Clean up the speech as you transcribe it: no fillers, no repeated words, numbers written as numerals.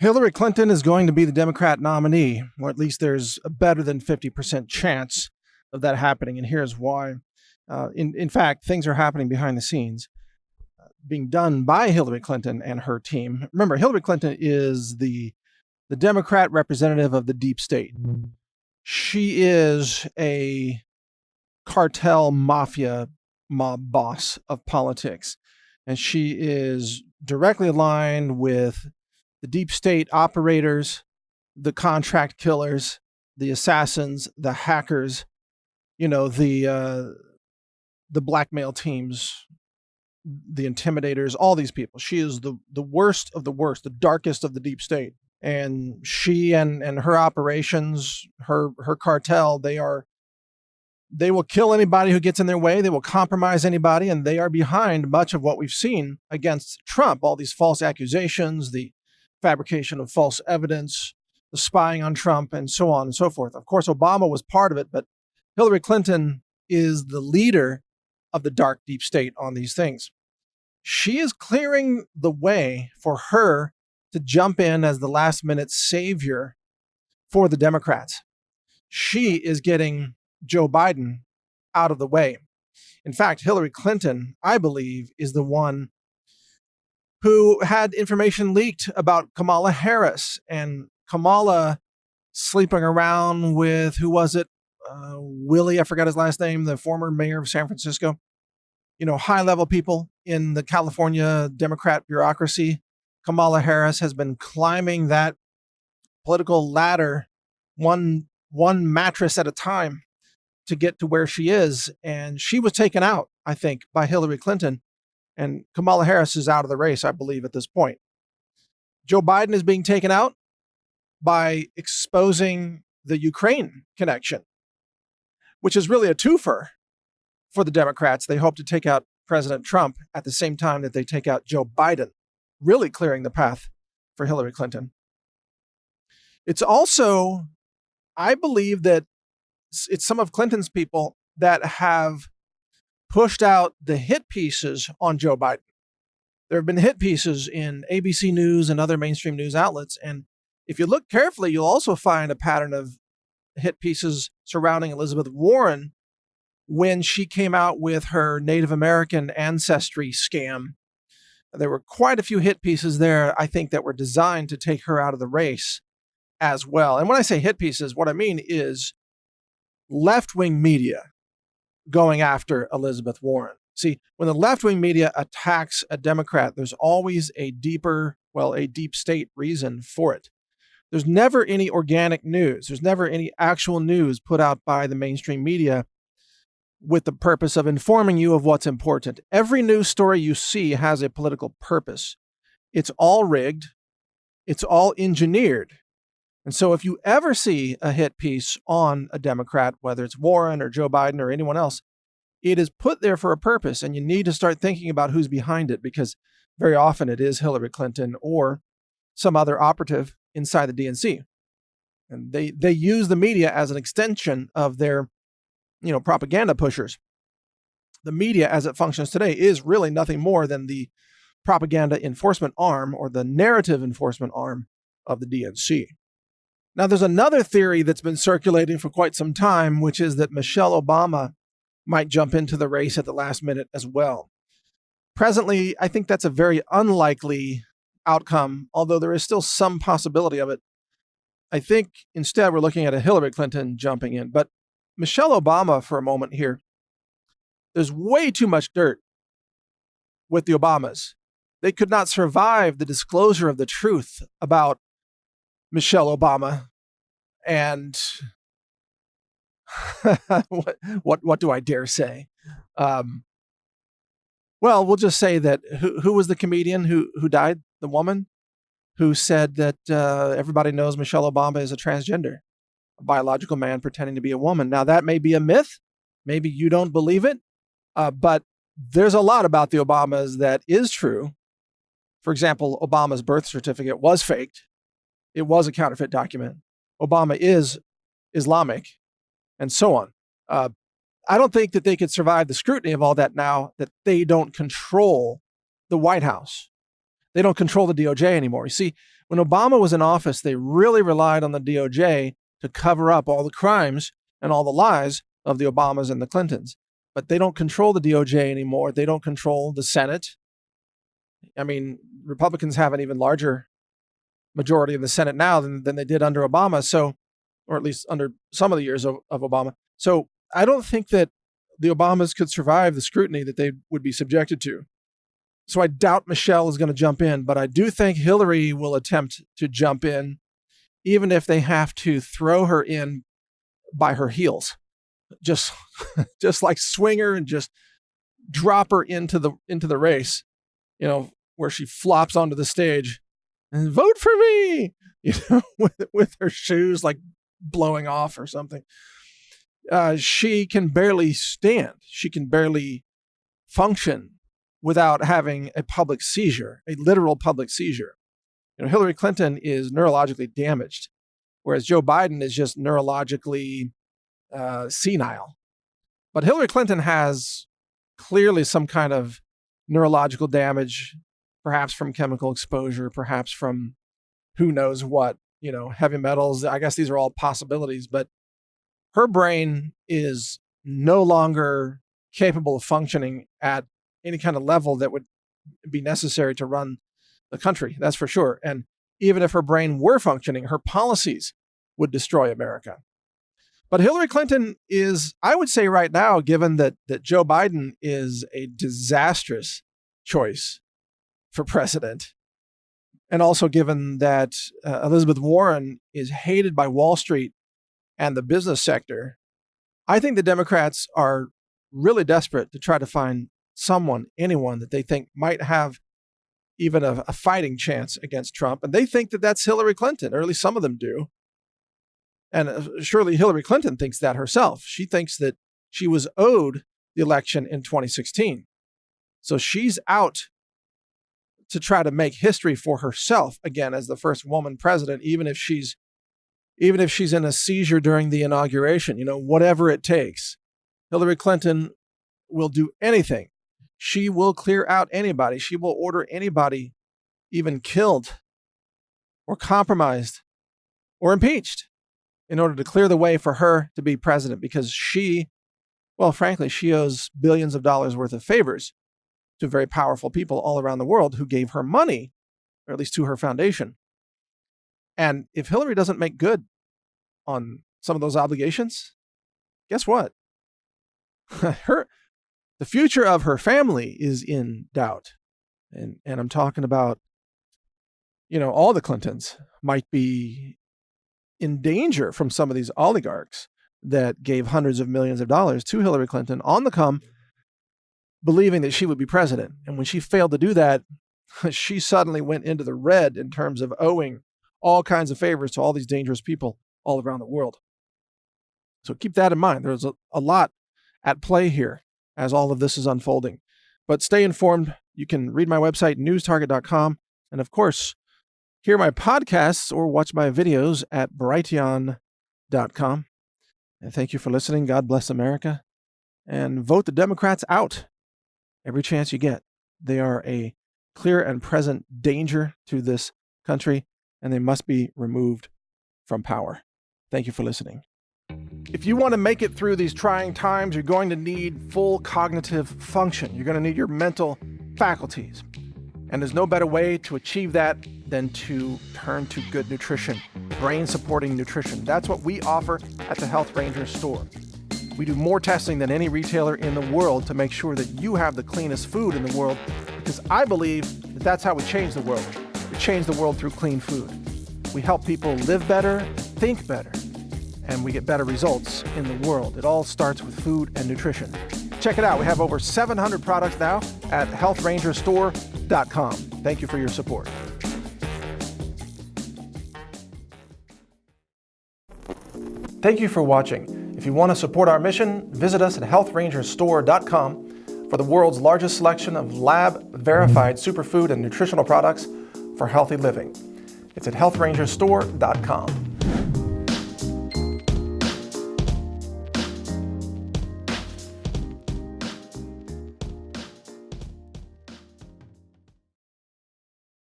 Hillary Clinton is going to be the Democrat nominee, or at least there's a better than 50% chance of that happening. And here's why. In fact, things are happening behind the scenes, being done by Hillary Clinton and her team. Remember, Hillary Clinton is the Democrat representative of the deep state. She is a cartel mafia mob boss of politics, and she is directly aligned with the deep state operators, the contract killers, the assassins, the hackers, the blackmail teams, the intimidators, all these people. She is the worst of the worst, the darkest of the deep state. And she and her operations, her cartel, they will kill anybody who gets in their way. They will compromise anybody, and they are behind much of what we've seen against Trump. All these false accusations, the fabrication of false evidence, the spying on Trump, and so on and so forth. Of course, Obama was part of it, but Hillary Clinton is the leader of the dark deep state on these things. She is clearing the way for her to jump in as the last minute savior for the Democrats. She is getting Joe Biden out of the way. In fact, Hillary Clinton, I believe, is the one who had information leaked about Kamala Harris, and Kamala sleeping around with, who was it? Willie, I forgot his last name, the former mayor of San Francisco. High-level people in the California Democrat bureaucracy. Kamala Harris has been climbing that political ladder one mattress at a time to get to where she is. And she was taken out, I think, by Hillary Clinton. And Kamala Harris is out of the race, I believe, at this point. Joe Biden is being taken out by exposing the Ukraine connection, which is really a twofer for the Democrats. They hope to take out President Trump at the same time that they take out Joe Biden, really clearing the path for Hillary Clinton. It's also, I believe that it's some of Clinton's people that have pushed out the hit pieces on Joe Biden. There have been hit pieces in ABC News and other mainstream news outlets. And if you look carefully, you'll also find a pattern of hit pieces surrounding Elizabeth Warren when she came out with her Native American ancestry scam. There were quite a few hit pieces there, I think, that were designed to take her out of the race as well. And when I say hit pieces, what I mean is left-wing media going after Elizabeth Warren. See, when the left-wing media attacks a Democrat, there's always a deep state reason for it. There's never any organic news. There's never any actual news put out by the mainstream media with the purpose of informing you of what's important. Every news story you see has a political purpose. It's all rigged. It's all engineered. And so if you ever see a hit piece on a Democrat, whether it's Warren or Joe Biden or anyone else, it is put there for a purpose, and you need to start thinking about who's behind it, because very often it is Hillary Clinton or some other operative inside the DNC. And they use the media as an extension of their, propaganda pushers. The media as it functions today is really nothing more than the propaganda enforcement arm, or the narrative enforcement arm of the DNC. Now, there's another theory that's been circulating for quite some time, which is that Michelle Obama might jump into the race at the last minute as well. Presently, I think that's a very unlikely outcome, although there is still some possibility of it. I think instead we're looking at a Hillary Clinton jumping in. But Michelle Obama, for a moment here, there's way too much dirt with the Obamas. They could not survive the disclosure of the truth about Michelle Obama. And what do I dare say? Well, we'll just say that who was the comedian who died? The woman who said that everybody knows Michelle Obama is a transgender, a biological man pretending to be a woman. Now, that may be a myth. Maybe you don't believe it. But there's a lot about the Obamas that is true. For example, Obama's birth certificate was faked. It was a counterfeit document. Obama is Islamic, and so on. I don't think that they could survive the scrutiny of all that now that they don't control the White House. They don't control the DOJ anymore. You see, when Obama was in office, they really relied on the DOJ to cover up all the crimes and all the lies of the Obamas and the Clintons. But they don't control the DOJ anymore. They don't control the Senate. I mean, Republicans have an even larger majority in the Senate now than they did under Obama. So, or at least under some of the years of Obama. So I don't think that the Obamas could survive the scrutiny that they would be subjected to. So I doubt Michelle is going to jump in, but I do think Hillary will attempt to jump in, even if they have to throw her in by her heels, just like swing her and just drop her into the race, where she flops onto the stage and vote for me, with her shoes like blowing off or something. She can barely stand. She can barely function without having a public seizure, a literal public seizure. Hillary Clinton is neurologically damaged, whereas Joe Biden is just neurologically senile. But Hillary Clinton has clearly some kind of neurological damage, perhaps from chemical exposure, perhaps from who knows what, heavy metals. I guess these are all possibilities, but her brain is no longer capable of functioning at any kind of level that would be necessary to run the country. That's for sure. And even if her brain were functioning, her policies would destroy America. But Hillary Clinton is, I would say right now, given that Joe Biden is a disastrous choice for president, and also given that Elizabeth Warren is hated by Wall Street and the business sector, I think the Democrats are really desperate to try to find anyone that they think might have even a fighting chance against Trump. And they think that that's Hillary Clinton, or at least some of them do. And surely Hillary Clinton thinks that herself. She thinks that she was owed the election in 2016. So she's out to try to make history for herself again as the first woman president, even if she's in a seizure during the inauguration, whatever it takes. Hillary Clinton will do anything. She will clear out anybody. She will order anybody even killed or compromised or impeached in order to clear the way for her to be president, because she owes billions of dollars worth of favors to very powerful people all around the world who gave her money, or at least to her foundation. And if Hillary doesn't make good on some of those obligations, guess what? The future of her family is in doubt. And I'm talking about, all the Clintons might be in danger from some of these oligarchs that gave hundreds of millions of dollars to Hillary Clinton on the come, believing that she would be president. And when she failed to do that, she suddenly went into the red in terms of owing all kinds of favors to all these dangerous people all around the world. So keep that in mind. There's a lot at play here as all of this is unfolding. But stay informed. You can read my website, newstarget.com. And of course, hear my podcasts or watch my videos at brighteon.com. And thank you for listening. God bless America. And vote the Democrats out every chance you get. They are a clear and present danger to this country, and they must be removed from power. Thank you for listening. If you want to make it through these trying times, you're going to need full cognitive function. You're going to need your mental faculties. And there's no better way to achieve that than to turn to good nutrition, brain-supporting nutrition. That's what we offer at the Health Ranger store. We do more testing than any retailer in the world to make sure that you have the cleanest food in the world, because I believe that that's how we change the world. We change the world through clean food. We help people live better, think better, and we get better results in the world. It all starts with food and nutrition. Check it out. We have over 700 products now at healthrangerstore.com. Thank you for your support. Thank you for watching. If you want to support our mission, visit us at healthrangerstore.com for the world's largest selection of lab-verified superfood and nutritional products for healthy living. It's at healthrangerstore.com.